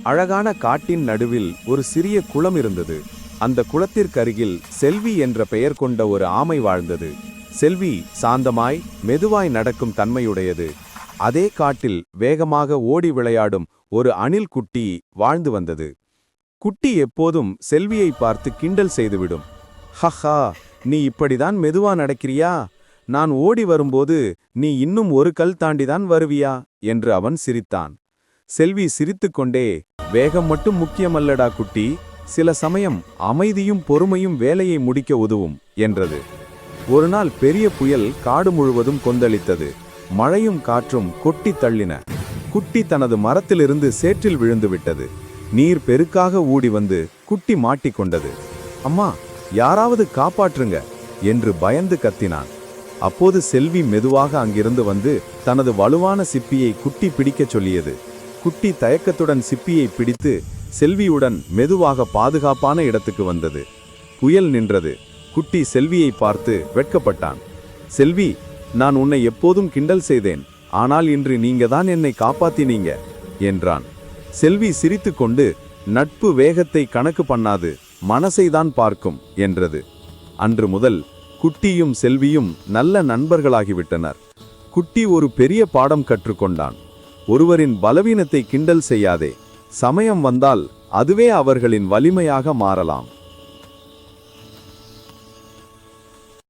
அழகான காட்டின் நடுவில் ஒரு சிறிய குளம் இருந்தது. அந்த குளத்திற்கருகில் செல்வி என்ற பெயர் கொண்ட ஒரு ஆமை வாழ்ந்தது. செல்வி சாந்தமாய் மெதுவாய் நடக்கும் தன்மையுடையது. அதே காட்டில் வேகமாக ஓடி விளையாடும் ஒரு அணில் குட்டி வாழ்ந்து வந்தது. குட்டி எப்போதும் செல்வியை பார்த்து கிண்டல் செய்துவிடும். ஹஹா, நீ இப்படிதான் மெதுவா நடக்கிறியா? நான் ஓடி வரும்போது நீ இன்னும் ஒரு கல் தாண்டிதான் வருவியா என்று அவன் சிரித்தான். செல்வி சிரித்துக்கொண்டே, வேகம் மட்டும் முக்கியமல்லடா குட்டி, சில சமயம் அமைதியும் பொறுமையும் வேலையை முடிக்க உதவும் என்றது. ஒரு நாள் பெரிய புயல் காடு முழுவதும் கொந்தளித்தது. மழையும் காற்றும் கொட்டி தள்ளின. குட்டி தனது மரத்திலிருந்து சேற்றில் விழுந்து விட்டது. நீர் பெருக்காக ஊடி வந்து குட்டி மாட்டிக்கொண்டது. அம்மா, யாராவது காப்பாற்றுங்க என்று பயந்து கத்தினான். அப்போது செல்வி மெதுவாக அங்கிருந்து வந்து தனது வலுவான சிப்பியை குட்டி பிடிக்கச் சொல்லியது. குட்டி தயக்கத்துடன் சிப்பியை பிடித்து செல்வியுடன் மெதுவாக பாதுகாப்பான இடத்துக்கு வந்தது. புயல் நின்றது. குட்டி செல்வியை பார்த்து வெட்கப்பட்டான். செல்வி, நான் உன்னை எப்போதும் கிண்டல் செய்தேன், ஆனால் இன்று நீங்க தான் என்னை காப்பாத்தினீங்க என்றான். செல்வி சிரித்துக்கொண்டு, நட்பு வேகத்தை கணக்கு பண்ணாது, மனசைதான் பார்க்கும் என்றது. அன்று முதல் குட்டியும் செல்வியும் நல்ல நண்பர்களாகிவிட்டனர். குட்டி ஒரு பெரிய பாடம் கற்றுக்கொண்டான். ஒருவரின் பலவீனத்தை கிண்டல் செய்யாதே, சமயம் வந்தால் அதுவே அவர்களின் வலிமையாக மாறலாம்.